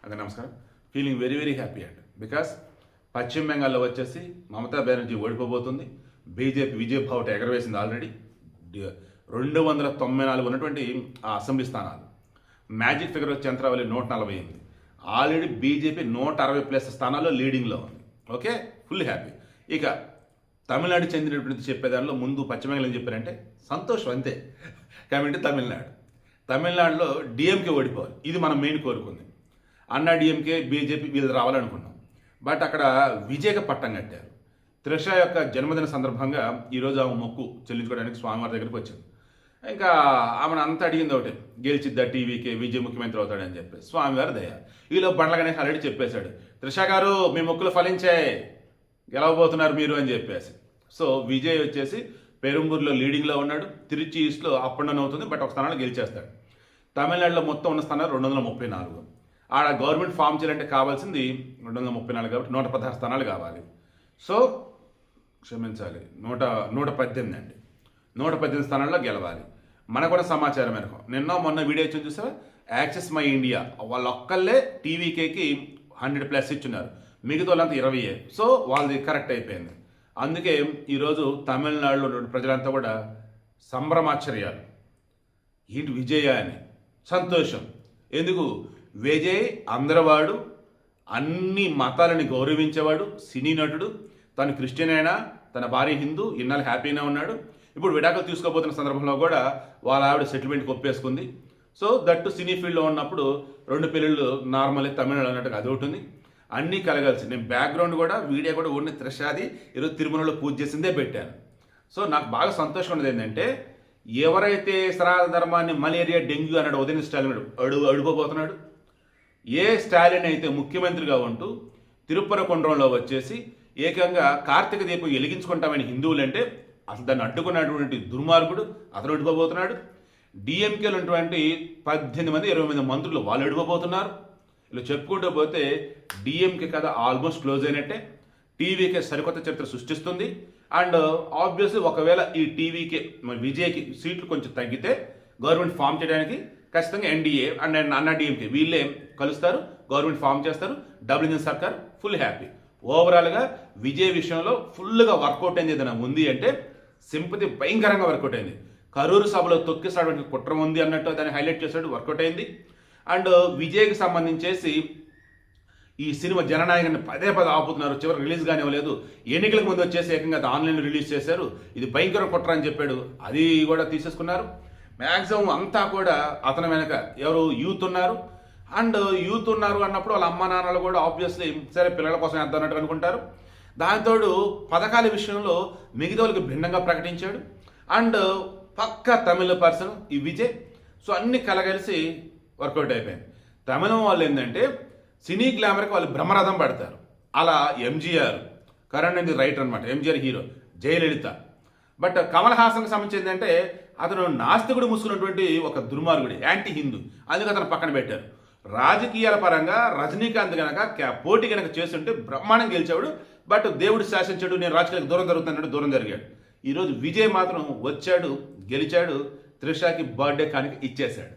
అందరికీ నమస్కారం. Feeling very very happy అండి. బికాస్ పశ్చిమ బెంగాల్లో వచ్చేసి మమతా బెనర్జీ ఓడిపోబోతుంది. బీజేపీ విజయ భావట ఎగరవేసింది ఆల్రెడీ. 294 ఉన్నటువంటి ఆ అసెంబ్లీ స్థానాలు. మ్యాజిక్ ఫిగర్ వచ్చి చంద్రవల్లి 148. ఆల్రెడీ బీజేపీ 160+ స్థానాల్లో లీడింగ్లో ఉంది. Okay, full happy. ఇక తమిళనాడు చెందినటువంటి చెప్పేదానిలో ముందు పశ్చిమ బెంగాల్ ఏం చెప్పారంటే సంతోషం అంతే. కాబట్టి తమిళనాడులో డిఎంకే ఓడిపోవాలి, ఇది మనం మెయిన్ కోరుకుంది. అన్నా డిఎంకే బీజేపీ వీళ్ళు రావాలనుకున్నాం. బట్ అక్కడ విజయగా పట్టం కట్టారు. త్రిష యొక్క జన్మదిన సందర్భంగా ఈరోజు ఆమె మొక్కు చెల్లించుకోవడానికి స్వామివారి దగ్గరికి వచ్చింది. ఇంకా ఆమెను అంతా అడిగింది ఒకటి, గెలిచిద్దా టీవీకే, విజయ్ ముఖ్యమంత్రి అవుతాడని చెప్పి. స్వామివారి దయ. ఈలో బండ్ల గణేష్ ఆల్రెడీ చెప్పేశాడు, త్రిష గారు మీ మొక్కులు ఫలించాయి, గెలవబోతున్నారు మీరు అని చెప్పేసి. సో విజయ్ వచ్చేసి పెరుంబూరులో లీడింగ్లో ఉన్నాడు. తిరుచి ఈస్ట్లో అప్ అండ్ డౌన్ అవుతుంది, బట్ ఒక స్థానాలు గెలిచేస్తాడు. తమిళనాడులో మొత్తం ఉన్న స్థానాలు 234. ఆడ గవర్నమెంట్ ఫామ్ చేయాలంటే కావాల్సింది 234 కాబట్టి 116 స్థానాలు కావాలి. సో క్షమించాలి, 118 అండి. 118 స్థానాల్లో గెలవాలి. మనకున్న సమాచారం మేరకు నిన్న మొన్న వీడియో వచ్చి చూసారా, యాక్సెస్ మై ఇండియా వాళ్ళు ఒక్కళ్ళే టీవీకేకి 100+ ఇచ్చున్నారు, మిగతా వాళ్ళంతా 20. సో వాళ్ళది కరెక్ట్ అయిపోయింది. అందుకే ఈరోజు తమిళనాడులో ప్రజలంతా కూడా సంభ్రమాశ్చర్యాలు. ఏంటి విజయ అని సంతోషం. ఎందుకు? విజయ్ అందరవాడు, అన్ని మతాలని గౌరవించేవాడు, సినీ నటుడు. తను క్రిస్టియన్ అయినా తన భార్య హిందూ, ఇన్నాళ్ళు హ్యాపీగా ఉన్నాడు. ఇప్పుడు విడాకులు తీసుకోబోతున్న సందర్భంలో కూడా వాళ్ళ ఆవిడ సెటిల్మెంట్కి ఒప్పేసుకుంది. సో దట్టు సినీ ఫీల్డ్లో ఉన్నప్పుడు 2 పెళ్ళిళ్ళు నార్మల్ తమిళనాడు అన్నట్టుగా అది ఉంటుంది. అన్నీ కలగాల్సి నేను బ్యాక్గ్రౌండ్ కూడా వీడియో కూడా ఉన్న త్రిషాది ఈరోజు తిరుమలలో పూజ చేసిందే పెట్టాను. సో నాకు బాగా సంతోషం ఉన్నది ఏంటంటే, ఎవరైతే సనాతన ధర్మాన్ని మలేరియా డెంగ్యూ అన్నాడు ఉదయం స్టాలిన్ అడుగుపోతున్నాడు, ఏ స్టాలిన్ అయితే ముఖ్యమంత్రిగా ఉంటూ తిరుపరకొండ్రంలో వచ్చేసి ఏకంగా కార్తీక దీపం వెలిగించుకుంటామని హిందువులంటే అసలు దాన్ని అడ్డుకున్నటువంటి దుర్మార్గుడు అతను అడుగుపోతున్నాడు. డిఎంకేలు ఉన్నటువంటి 18 మంది 20 మంది మంత్రులు వాళ్ళు అడుగుపోతున్నారు. ఇలా చెప్పుకుంటూ పోతే డిఎంకే కథ ఆల్మోస్ట్ క్లోజ్ అయినట్టే. టీవీకే సరికొత్త చరిత్ర సృష్టిస్తుంది. అండ్ ఆబ్వియస్లీ ఒకవేళ ఈ టీవీకే విజయ్కి సీట్లు కొంచెం తగ్గితే గవర్నమెంట్ ఫామ్ చేయడానికి ఖచ్చితంగా ఎన్డీఏ అండ్ అన్నా డిఎంకే వీళ్ళే కలుస్తారు, గవర్నమెంట్ ఫామ్ చేస్తారు. డబుల్ ఇంజిన్ సర్కార్ ఫుల్ హ్యాపీ. ఓవరాల్గా విజయ్ విషయంలో ఫుల్గా వర్కౌట్ అయింది ఏదైనా ఉంది అంటే సింపతి భయంకరంగా వర్కౌట్ అయింది. కరూరు సభలో తొక్కిసాడు కుట్ర ఉంది అన్నట్టు దాన్ని హైలైట్ చేశాడు, వర్కౌట్ అయింది. అండ్ విజయ్కి సంబంధించేసి ఈ సినిమా జననాయకుని పదే ఆపుతున్నారు, చివరికి రిలీజ్ కానీ ఇవ్వలేదు. ఎన్నికలకు ముందు వచ్చేసి ఏకంగా ఆన్లైన్లో రిలీజ్ చేశారు, ఇది భయంకర కుట్ర అని చెప్పాడు, అది కూడా తీసేసుకున్నారు. మ్యాక్సిమం అంతా కూడా అతని వెనక ఎవరు యూత్ ఉన్నారు. అండ్ యూత్ ఉన్నారు అన్నప్పుడు వాళ్ళ అమ్మ నాన్నలు కూడా ఆబ్వియస్లీ సరే పిల్లల కోసం వేద్దాం అన్నట్టు అనుకుంటారు. దానితోడు పథకాల విషయంలో మిగతా వాళ్ళకి భిన్నంగా ప్రకటించాడు. అండ్ పక్కా తమిళ పర్సన్ ఈ విజయ్. సో అన్ని కలగలిసి వర్కౌట్ అయిపోయింది. తమిళం వాళ్ళు ఏంటంటే సినీ గ్లామర్కి వాళ్ళు బ్రహ్మరథం పడతారు. అలా ఎంజీఆర్ కరణ్ రైటర్ అనమాట, ఎంజీఆర్ హీరో, జయలలిత. బట్ కమల్ హాసన్కి సంబంధించి ఏంటంటే అతను నాస్తికుడు ముసుకున్నటువంటి ఒక దుర్మార్గుడు, యాంటీ హిందూ, అందుకే అతను పక్కన పెట్టారు. రాజకీయాల పరంగా రజనీకాంత్ కనుక పోటీ కనుక చేస్తుంటే బ్రహ్మాండం గెలిచాడు. బట్ దేవుడు శాసించాడు, నేను రాజకీయాలకు దూరం జరుగుతున్నాడు, దూరం జరిగాడు. ఈరోజు విజయ్ మాత్రం వచ్చాడు, గెలిచాడు, త్రిషాకి బర్త్డే కానుక ఇచ్చేశాడు.